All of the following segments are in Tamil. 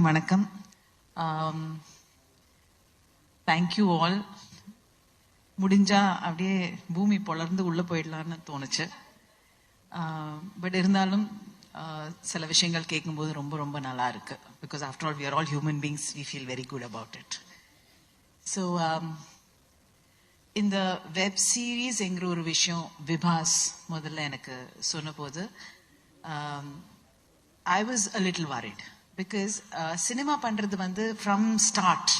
வணக்கம். Thank you all. முடிஞ்சா அப்படியே பூமி பொளர்ந்து உள்ள போயிடலான்னு தோணுச்சு. பட் இருந்தாலும் சில விஷயங்கள் கேட்கும்போது ரொம்ப ரொம்ப நல்லா இருக்கு. Because after all we are all human beings, we feel very good about it. So இந்த வெப் சீரீஸ் என்கிற ஒரு விஷயம் விபாஸ் முதல்ல எனக்கு சொன்ன போது I was a little worried. Because cinema பண்றது வந்து ஃப்ரம் ஸ்டார்ட்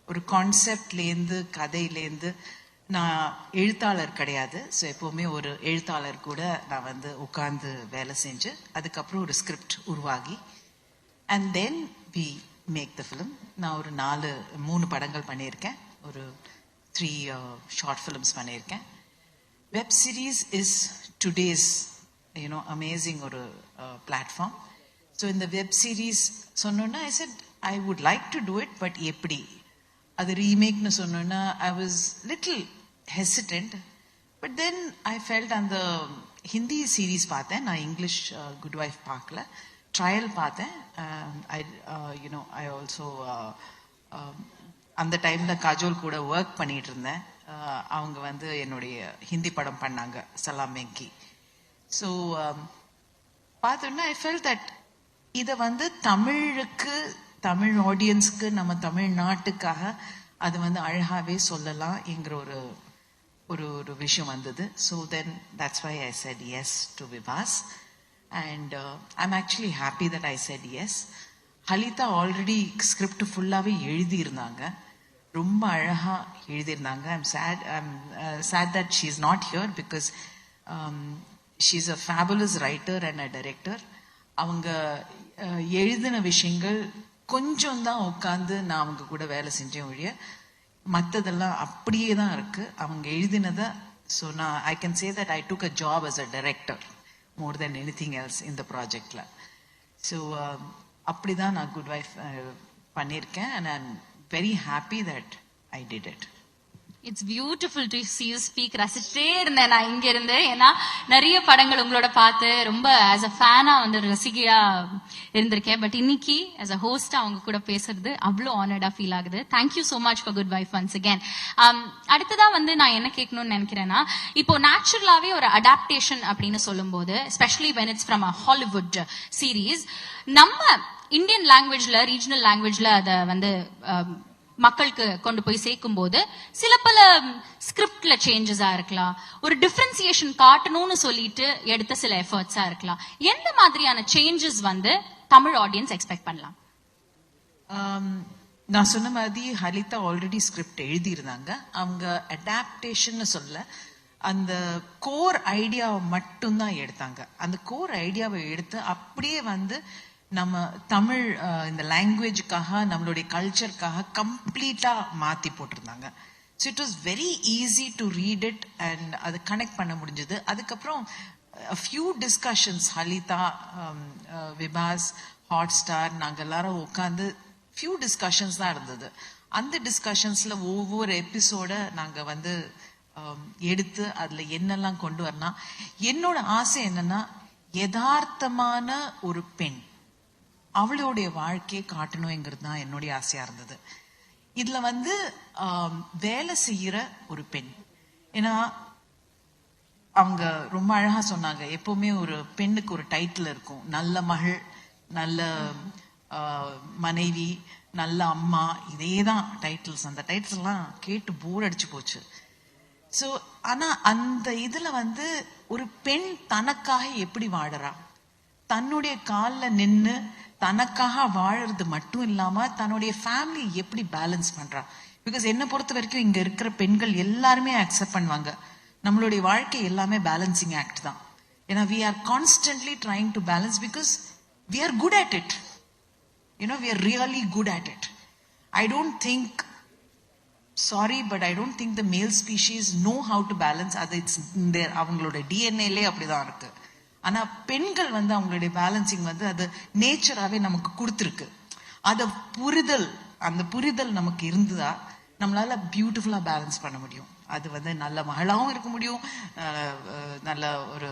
ஒரு கான்செப்ட்லேருந்து கதையிலேருந்து, நான் எழுத்தாளர் கிடையாது. ஸோ எப்போவுமே ஒரு எழுத்தாளர் கூட நான் வந்து உட்கார்ந்து வேலை செஞ்சு அதுக்கப்புறம் ஒரு ஸ்கிரிப்ட் உருவாகி and then we make the film. நான் ஒரு 3 படங்கள் பண்ணியிருக்கேன், ஒரு 3 ஷார்ட் ஃபிலிம்ஸ் பண்ணியிருக்கேன். Web series is today's amazing ஒரு பிளாட்ஃபார்ம். ஸோ இந்த வெப் சீரீஸ் சொன்னோன்னா I said I would like to do it, but எப்படி அது ரீமேக்னு சொன்னோன்னா I was little hesitant. But then I felt அந்த ஹிந்தி சீரீஸ் பார்த்தேன், நான் இங்கிலீஷ் குட் வைஃப் பார்க்கல, ட்ரையல் பார்த்தேன். ஐ ஆல்சோ அந்த டைமில் காஜோல் கூட ஒர்க் பண்ணிட்டு இருந்தேன். அவங்க வந்து என்னுடைய ஹிந்தி படம் பண்ணாங்க, சலாம் வெங்கி. ஸோ பார்த்தோன்னா ஐ ஃபெல்ட் தட் இதை வந்து தமிழுக்கு, தமிழ் ஆடியன்ஸ்க்கு, நம்ம தமிழ்நாட்டுக்காக அது வந்து அழகாவே சொல்லலாம் என்கிற ஒரு ஒரு விஷயம் வந்தது. So then that's why I said yes to Vibas. And I am actually happy that I said yes. Halitha already script ஃபுல்லாகவே எழுதியிருந்தாங்க, ரொம்ப அழகாக எழுதியிருந்தாங்க. I'm sad that she is not here because she is a fabulous writer and a director. அவங்க எழுதின விஷயங்கள் கொஞ்சம் தான் உட்காந்து நான் அவங்க கூட வேலை செஞ்சேன் ஒழிய மற்றதெல்லாம் அப்படியே தான் இருக்கு அவங்க எழுதினதை. ஸோ நான் I can say that I took a job as a director more then anything else இந்த ப்ராஜெக்ட்ல. ஸோ அப்படிதான் நான் குட் வைஃப் பண்ணியிருக்கேன். And I am very happy that I did it. It's beautiful to see you speak. ரசிச்சிட்டே இருந்தேன் நான் இங்க இருந்து. ஏன்னா நிறைய படங்கள் உங்களோட பார்த்து ரொம்ப ஆஸ் அ ஃபேனா வந்து ரசிகையா இருந்திருக்கேன். பட் இன்னைக்கு ஆஸ் அ ஹோஸ்டா அவங்க கூட பேசுறது அவ்வளோ ஆனர்டா ஃபீல் ஆகுது. Thank you so much for good wife once again. அடுத்ததா வந்து நான் என்ன கேட்கணும்னு நினைக்கிறேன்னா, இப்போ நேச்சுரலாவே ஒரு அடாப்டேஷன் அப்படின்னு சொல்லும் போது, especially when it's from a Hollywood series, நம்ம இந்தியன் லாங்குவேஜ்ல, ரீஜனல் லாங்குவேஜ்ல அதை வந்து மக்களுக்கு கொண்டு போய் சேர்க்கும் போது சில பல ஸ்கிரிப்ட்ல சேஞ்சஸா இருக்கலாம், ஒரு டிஃபரன்சியேஷன் காட்டணும்னு சொல்லிட்டு எடுத்த சில எஃபர்ட்ஸா இருக்கலாம். எந்த மாதிரியான சேஞ்சஸ் வந்து தமிழ் ஆடியன்ஸ் எக்ஸ்பெக்ட் பண்ணலாம்? நான் சொன்ன மாதிரி ஹலிதா ஆல்ரெடி ஸ்கிரிப்ட் எழுதியிருந்தாங்க. அவங்க அடாப்டேஷன் சொல்ல, அந்த கோர் ஐடியாவை மட்டும்தான் எடுத்தாங்க. அந்த கோர் ஐடியாவை எடுத்து அப்படியே வந்து நம்ம தமிழ் இந்த லாங்குவேஜுக்காக, நம்மளுடைய கல்ச்சருக்காக கம்ப்ளீட்டா மாத்தி போட்டிருந்தாங்க. So it was very easy to read it and அது கனெக்ட் பண்ண முடிஞ்சது. அதுக்கப்புறம் few discussions, Halitha, விபாஸ், hot star, நாங்கள் எல்லாரும் உட்காந்து ஃபியூ டிஸ்கஷன்ஸ் தான் இருந்தது. அந்த டிஸ்கஷன்ஸ்ல ஒவ்வொரு எபிசோட நாங்கள் வந்து எடுத்து அதுல என்னெல்லாம் கொண்டு வரலாம். என்னோட ஆசை என்னன்னா, யதார்த்தமான ஒரு பெண், அவளுடைய வாழ்க்கையை காட்டணுங்கிறது தான் என்னுடைய ஆசையா இருந்தது. இதுல வந்து வேலை செய்யற ஒரு பெண், ஏன்னா அவங்க ரொம்ப அழகா சொன்னாங்க, எப்பவுமே ஒரு பெண்ணுக்கு ஒரு டைட்டில் இருக்கும், நல்ல மகள், நல்ல மனைவி, நல்ல அம்மா, இதேதான் டைட்டில்ஸ். அந்த டைட்டில்ஸ் எல்லாம் கேட்டு போர் அடிச்சு போச்சு. ஸோ ஆனா அந்த இதுல வந்து ஒரு பெண் தனக்காக எப்படி வாழறா, தன்னுடைய காலில் நின்று தனக்காக வாழறது மட்டும் இல்லாம தன்னுடைய ஃபேமிலி எப்படி பேலன்ஸ் பண்றா. பிகாஸ் என்னை பொறுத்த வரைக்கும் இங்க இருக்கிற பெண்கள் எல்லாருமே அக்செப்ட் பண்ணுவாங்க, நம்மளுடைய வாழ்க்கை எல்லாமே பேலன்சிங் ஆக்ட் தான். ஏன்னா we are constantly trying to balance because we are good at it. We are really good at it. I don't think, sorry, but I don't think the male species know how to balance. அது it's their அவங்களோட டிஎன்ஏலே அப்படிதான் இருக்கு. ஆனா பெண்கள் வந்து அவங்களுடைய பேலன்சிங் வந்து அது நேச்சராகவே நமக்கு கொடுத்துருக்கு. அத புரிதல், அந்த புரிதல் நமக்கு இருந்ததா நம்மளால பியூட்டிஃபுல்லா பேலன்ஸ் பண்ண முடியும். அது வந்து நல்ல மகளாவும் இருக்க முடியும், நல்ல ஒரு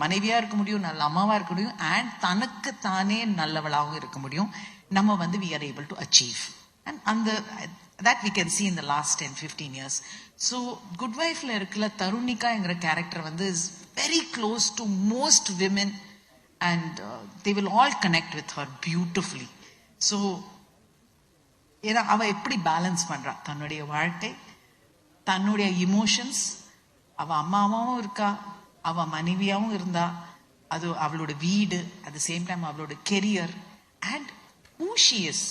மனைவியா இருக்க முடியும், நல்ல அம்மாவா இருக்க முடியும், அண்ட் தனக்கு தானே நல்லவளாகவும் இருக்க முடியும். நம்ம வந்து we are able to achieve. And that we can see in the last 10-15 years. So Good Wife-ல இருக்கல தருணிகா என்கிற கேரக்டர் வந்து is very close to most women, and they will all connect with her beautifully. So ஏன்னா அவ எப்படி பேலன்ஸ் பண்றா தன்னுடைய வாழ்க்கை, தன்னுடைய இமோஷன்ஸ், அவ அம்மாவும் இருக்கா, அவ மனைவியாவும் இருந்தா, அது அவளோட வீடு, at the same time அவளோட career, and who she is,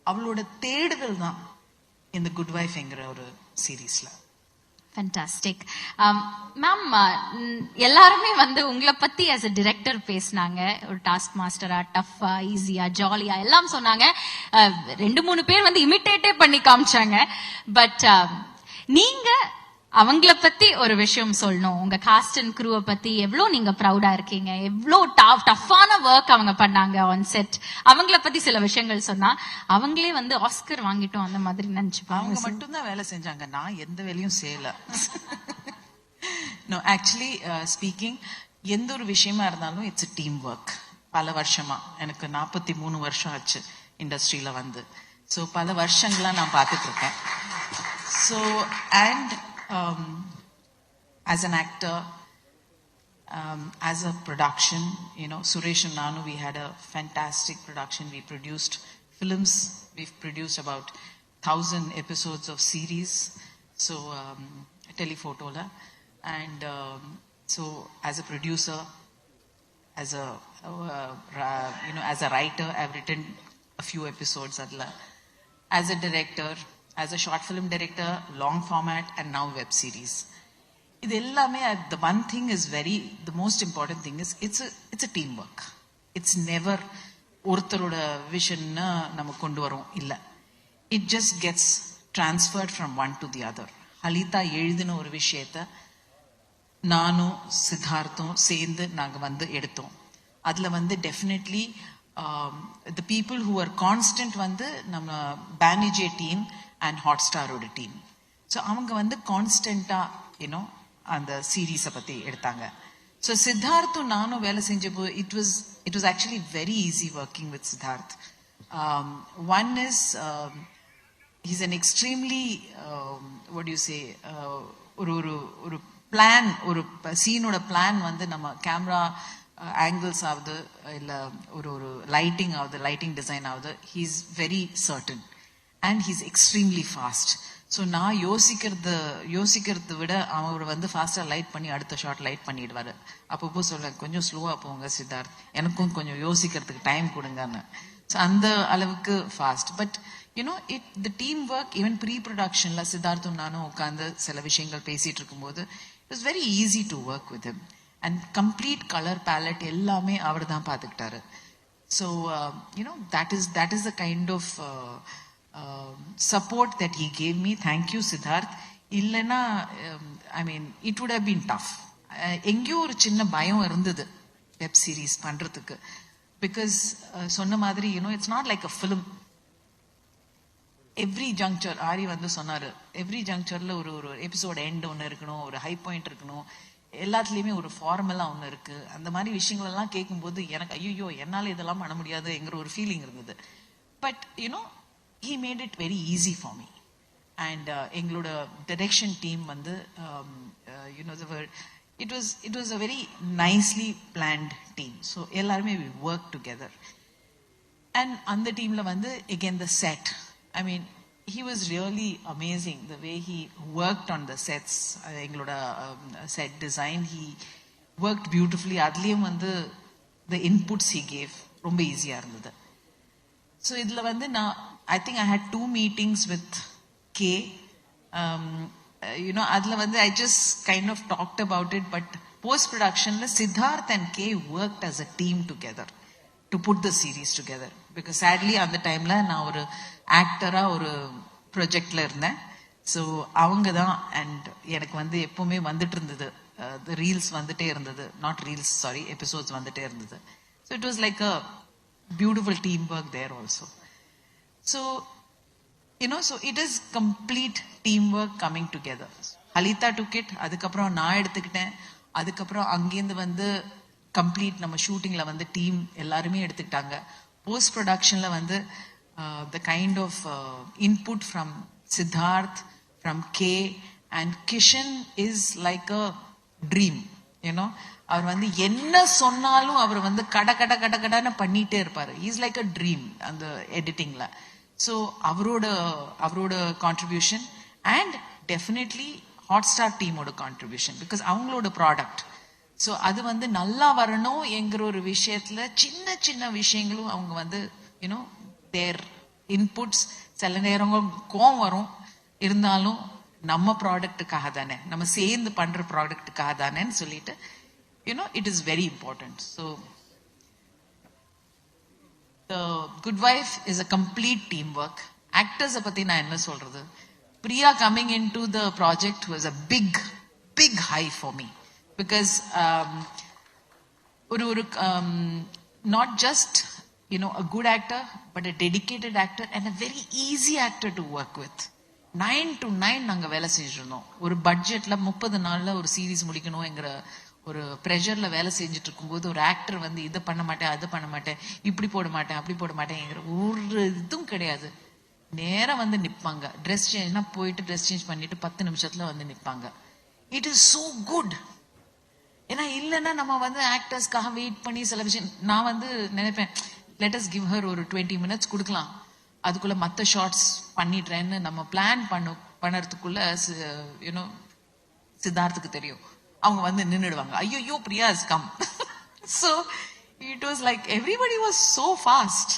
அவளோட தேடுதல் தான் இந்த குட் வைஃப் என்கிற ஒரு சீரீஸ்ல. ஃபேண்டாஸ்டிக். மேம், எல்லாருமே வந்து உங்களை பத்தி as a டிரெக்டர் பேசினாங்க. ஒரு டாஸ்க் மாஸ்டரா, டஃபா, ஈஸியா, ஜாலியா எல்லாம் சொன்னாங்க. 2-3 பேர் வந்து இமிட்டேட்டே பண்ணி காமிச்சாங்க. பட் நீங்க அவங்கள பத்தி ஒரு விஷயம் சொல்லணும். உங்க காஸ்ட் அண்ட் க்ரூவை பத்தி எவ்வளவு நீங்க ப்ரௌடா இருக்கீங்க, எவ்வளவு டஃப்பான ஒர்க் அவங்க பண்ணாங்க ஆன் செட், அவங்கள பத்தி சில விஷயங்கள் சொன்னா அவங்களே வந்து ஆஸ்கர் வாங்கிட்டோம் அந்த மாதிரி நினைச்சுப்பாங்க. அவங்க மட்டும் தான் வேலை செஞ்சாங்க, நான் எந்த வேலையும் செய்யல. நோ, ஆக்சுவலி ஸ்பீக்கிங், எந்த ஒரு விஷயமா இருந்தாலும் இட்ஸ் டீம் ஒர்க். பல வருஷமா, எனக்கு 43 வருஷம் ஆச்சு இண்டஸ்ட்ரியில வந்து. ஸோ பல வருஷங்களா நான் பார்த்துட்டு இருக்கேன். So and as an actor, as a production, Suresh and Nanu, we had a fantastic production. We produced films. We've produced about 1,000 episodes of series. So telephotola, and so as a producer, as a as a writer, I've written a few episodes adla. As a director, as a short film director, long format, and now web series. இது எல்லாமே, the one thing is the most important thing is it's a teamwork. It's never ஒருத்தரோட விஷன்னா நம்ம கொண்டு வரோம் இல்ல. It just gets transferred from one to the other. Halitha எழுதின ஒரு விஷயத்தை நானும் சித்தார்த்தும் சேர்ந்து நாங்க வந்து எடுத்தோம். அதுல வந்து definitely the people who are constant வந்து நம்ம பேனிஜே டீம் அண்ட் ஹாட்ஸ்டாரோட டீம். ஸோ அவங்க வந்து கான்ஸ்டன்டா அந்த சீரீஸை பத்தி எடுத்தாங்க. ஸோ சித்தார்த்தும் நானும் வேலை செஞ்சப்போ it was actually very easy working with Siddharth. One is he's an extremely what do you say, ஒரு பிளான், ஒரு சீனோட பிளான் வந்து நம்ம கேமரா ஆங்கிள்ஸ் ஆகுது இல்ல ஒரு லைட்டிங் ஆகுது, லைட்டிங் டிசைன் ஆகுது, he is very certain and he's extremely fast. So நான் யோசிக்கிறத விட அவர் வந்து ஃபாஸ்டா லைட் பண்ணி அடுத்த ஷாட் லைட் பண்ணிடுவாரு. அப்பப்போ சொல்ல கொஞ்சம் ஸ்லோவா போங்க சித்தார்த், எனக்கும் கொஞ்சம் யோசிக்கிறதுக்கு டைம் கொடுங்கன்னு. ஸோ அந்த அளவுக்கு fast. But the team work, even pre-productionல சித்தார்த்தும் நானும் உட்காந்து சில விஷயங்கள் பேசிட்டு இருக்கும்போது it was very easy to work with him. And complete color palette எல்லாமே அவர் தான் பார்த்துக்கிட்டாரு. So that is the kind of support that he gave me. Thank you Siddharth. இல்லனா I mean it would have been tough. எங்கேயோ ஒரு சின்ன பயம் இருந்தது வெப் சீரிஸ் பண்றதுக்கு. Because சொன்ன மாதிரி it's not like a film. Every juncture, Aari வந்து சொன்னாரு, எவ்ரி ஜங்க்சர்ல ஒரு எபிசோட் எண்ட் ஒன்று இருக்கணும், ஒரு ஹை பாயிண்ட் இருக்கணும், எல்லாத்துலயுமே ஒரு ஃபார்முலா ஒன்று இருக்கு. அந்த மாதிரி விஷயங்கள் எல்லாம் கேட்கும்போது எனக்கு ஐயோ என்னால இதெல்லாம் பண்ண முடியாதுங்கிற ஒரு ஃபீலிங் இருந்தது. But he made it very easy for me. And எங்களோட டைரக்ஷன் டீம் வந்து it was a very nicely planned team. So எல்லாருமே we worked together. And அந்த டீம்ல வந்து again the set, I mean he was really amazing the way he worked on the sets. எங்களோட set design, he worked beautifully. அதுலயும் வந்து the inputs he gave ரொம்ப ஈஸியா இருந்தது. So இதுல வந்து I think I had 2 meetings with K. அதுல வந்து I just kind of talked about it, but post productionல Siddharth and K worked as a team together to put the series together. Because sadly அந்த டைம்ல நான் ஒரு ஆக்டரா ஒரு ப்ராஜெக்ட்ல இருந்தேன். ஸோ அவங்க தான், அண்ட் எனக்கு வந்து எப்பவுமே வந்துட்டு இருந்தது, ரீல்ஸ் வந்துட்டே இருந்தது, நாட் ரீல்ஸ் சாரி எபிசோட்ஸ் வந்துட்டே இருந்தது. So it was like a beautiful team work there also. So so it is complete teamwork coming together. Halitha took it, அதுக்கப்புறம் நான் எடுத்துக்கிட்டேன், அதுக்கப்புறம் அங்கேருந்து வந்து கம்ப்ளீட் நம்ம ஷூட்டிங்ல வந்து டீம் எல்லாருமே எடுத்துக்கிட்டாங்க. போஸ்ட் ப்ரொடக்ஷன்ல வந்து the kind of input from Siddharth, from K and Kishan is like a dream, you know. அவர் வந்து என்ன சொன்னாலும் அவர் வந்து கடன்னு பண்ணிட்டே இருப்பாரு. இஸ் லைக் அ ட்ரீம் அந்த எடிட்டிங்ல. ஸோ அவரோட கான்ட்ரிபியூஷன் அண்ட் டெஃபினெட்லி ஹாட்ஸ்டார் டீமோட கான்ட்ரிபியூஷன், பிகாஸ் அவங்களோட ப்ராடக்ட். ஸோ அது வந்து நல்லா வரணும் என்கிற ஒரு விஷயத்துல சின்ன சின்ன விஷயங்களும் அவங்க வந்து யூனோ தேர் இன்புட்ஸ். சில நேரங்கள் கோவம் வரும், இருந்தாலும் நம்ம ப்ராடக்ட்டுக்காக தானே, நம்ம சேர்ந்து பண்ற ப்ராடக்ட்டுக்காக தானேன்னு சொல்லிட்டு it is very important. So the Good Wife is a complete teamwork. Actors பத்தி நான் என்ன சொல்றது, Priya coming into the project was a big high for me, because not just a good actor, but a dedicated actor and a very easy actor to work with. 9 to 9 நாங்க வேலை செஞ்சிருந்தோம். ஒரு பட்ஜெட்ல 30 நாள்ல ஒரு சீரீஸ் முடிக்கணும்ங்கிற ஒரு ப்ரெஷர்ல வேலை செஞ்சுட்டு இருக்கும்போது ஒரு ஆக்டர் வந்து இதை பண்ண மாட்டேன், அதை பண்ண மாட்டேன், இப்படி போட மாட்டேன், அப்படி போட மாட்டேங்கிற ஒரு இதுவும் கிடையாது. நேரம் வந்து நிற்பாங்க. ட்ரெஸ் சேஞ்ச்னா போயிட்டு ட்ரெஸ் சேஞ்ச் பண்ணிட்டு 10 நிமிஷத்துல வந்து நிற்பாங்க. It is so good. ஏன்னா இல்லைன்னா நம்ம வந்து ஆக்டர்ஸ்க்காக வெயிட் பண்ணி சில விஷயம் நான் வந்து நினைப்பேன், லெட் அஸ் கிவ் ஹர் ஒரு 20 மினிட்ஸ் கொடுக்கலாம், அதுக்குள்ள மற்ற ஷார்ட்ஸ் பண்ணிடுறேன்னு நம்ம பிளான் பண்ணறதுக்குள்ள சித்தார்த்துக்கு தெரியும், அவங்க வந்து நின்னுடுவாங்க. ஐயோ Priya is come. So it was like everybody was so fast.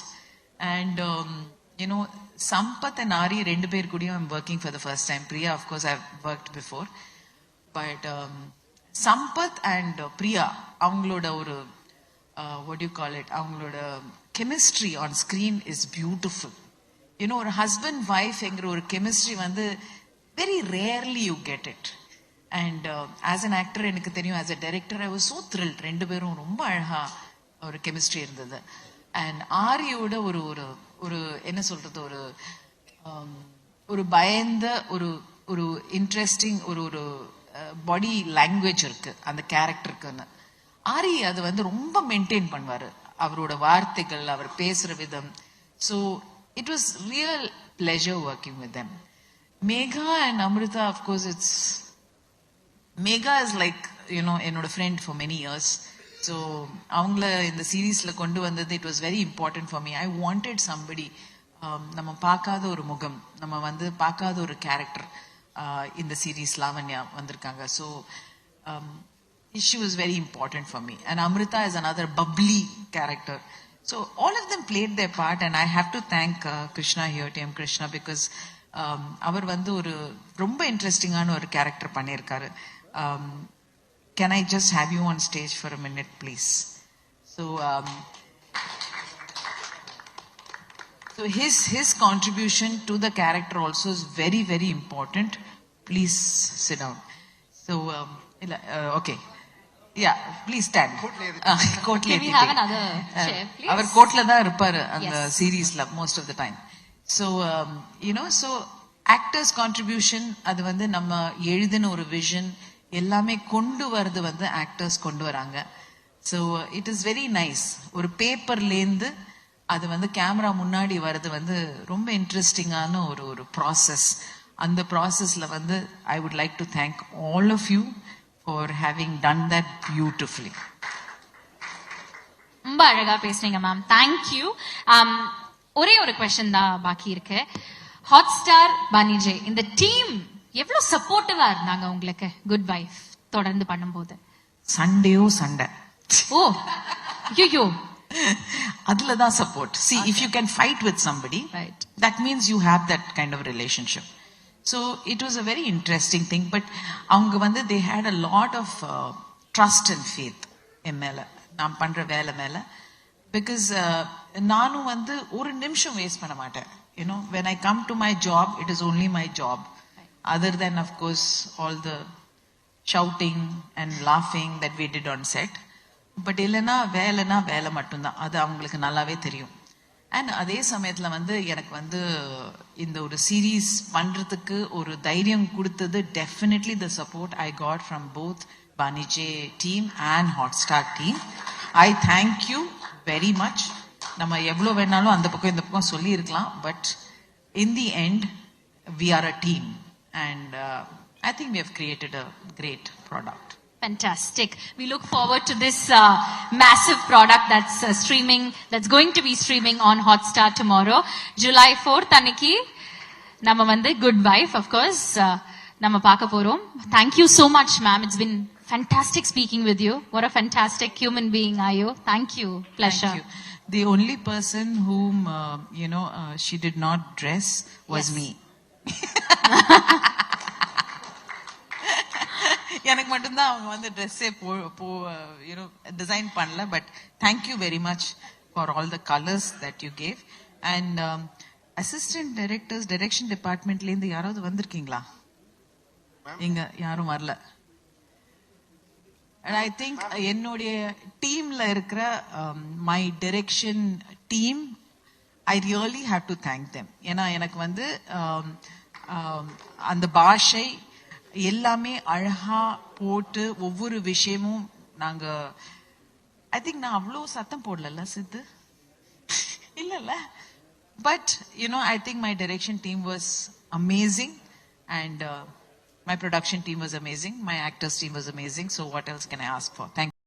And Sampath and Ari ரெண்டு பேர் கூடயும் I'm working for the first time. Priya of course I've worked before, but Sampath and Priya அவங்களோட ஒரு what do you call it, அவங்களோட chemistry on screen is beautiful. ஒரு husband wife என்கிற ஒரு chemistry வந்து very rarely you get it. And as an actor எனக்கு தெரியும், as a director I was so thrilled. ரெண்டு பேரும் ரொம்ப அழகா ஒரு கெமிஸ்ட்ரி இருந்தது. அண்ட் ஆரியோட ஒரு ஒரு என்ன சொல்றது, ஒரு பயந்த ஒரு இன்ட்ரெஸ்டிங் ஒரு பாடி லாங்குவேஜ் இருக்கு அந்த கேரக்டருக்குன்னு. ஆரி அது வந்து ரொம்ப மெயின்டைன் பண்ணுவாரு, அவரோட வார்த்தைகள், அவர் பேசுற விதம். So it was real pleasure working with them. Megha and Amritha of course it's Megha is like என்னோட friend for many years. So அவங்கள இந்த சீரீஸ்ல கொண்டு வந்தது it was very important for me. I wanted somebody, நம்ம பார்க்காத ஒரு முகம், நம்ம வந்து பார்க்காத ஒரு கேரக்டர் இந்த சீரீஸ் லாவண்யா வந்திருக்காங்க. So she was very important for me. And Amrita is another bubbly character. So all of them played their part, and I have to thank Krishna here, T.M. Krishna, because அவர் வந்து ஒரு ரொம்ப இன்ட்ரெஸ்டிங்கான ஒரு கேரக்டர் பண்ணியிருக்காரு. Can I just have you on stage for a minute, please? So his contribution to the character also is very, very important. Please sit down. So okay, yeah, please stand. Can we have another chair, please? அவர் கோட்ல தான் இருப்பாரு அந்த சீரீஸ்ல most of the time. So so actors contribution, அது வந்து நம்ம எழுதின ஒரு விஷன் எல்லாமே கொண்டு வரது வந்து ஆக்டர்ஸ் கொண்டு வராங்க. So it is very nice. ஒரு பேப்பர்லேருந்து அது வந்து கேமரா முன்னாடி வர்றது வந்து ரொம்ப இன்ட்ரெஸ்டிங்கான ஒரு ப்ராசஸ். அந்த ப்ராசஸ்ல வந்து I would like to thank all of you for having done that beautifully. ரொம்ப அழகா பேசுறீங்க மேம், தேங்க்யூ. ஒரே ஒரு கொஸ்டின் தான் பாக்கி இருக்கு. ஹாட்ஸ்டார் பனிஜே இந்த டீம் எவ்வளவு சப்போர்ட்டிவா இருந்தாங்க உங்களுக்கு குட் வைஃப் தொடர்ந்து பண்ணும்போது? சண்டேயோ சண்டை. ஓ ஐயோ, அதுலதான் support. See, if you can fight with somebody, right, that means you have that kind of relationship. So it was a very interesting thing. But அவங்க வந்து they had a lot of trust and faith என் மேல, நான் பண்ற வேலை மேல. Because நானும் வந்து ஒரு நிமிஷம் வேஸ்ட் பண்ண மாட்டேன். When I come to my job, it is only my job. Other than, of course, all the shouting and laughing that we did on set. But இல்லைன்னா வேலை மட்டும்தான், அது அவங்களுக்கு நல்லாவே தெரியும். அண்ட் அதே சமயத்தில் வந்து எனக்கு வந்து இந்த ஒரு சீரீஸ் பண்ணுறதுக்கு ஒரு தைரியம் கொடுத்தது definitely the support I got from both Banijay team and Hotstar team. I thank you very much. நம்ம எவ்வளவு வேணாலும் அந்த பக்கம் இந்த பக்கம் சொல்லி இருக்கலாம், but in the end we are a team, and I think we have created a great product. Fantastic. We look forward to this massive product that's going to be streaming on Hotstar tomorrow, July 4th அன்னைக்கு நம்ம வந்து Good Wife, of course, நம்ம பார்க்க போறோம். Thank you so much, ma'am. It's been fantastic speaking with you. What a fantastic human being are you. Thank you. Pleasure. Thank you. The only person whom she did not dress was Yes. me. எனக்கு மட்டும்தான் அவங்க வந்து ட்ரெஸ்ஸே டிசைன் பண்ணல, but thank you very much for all the colours that you gave. And assistant directors direction டிபார்ட்மெண்ட்ல இருந்து யாராவது வந்திருக்கீங்களா? இங்க யாரும் வரல. And I think என்னுடைய டீம்ல இருக்கிற my direction team, I really have to thank them. ஏன்னா எனக்கு வந்து அந்த பாஷை எல்லாமே அழகா போட்டு ஒவ்வொரு விஷயமும் நாங்க ஐ திங்க் நான் அவ்வளோ சத்தம் போடல சித்து இல்ல, but I think my direction team was amazing, and my production team was amazing, my actors team was amazing, so what else can I ask for? Thank you.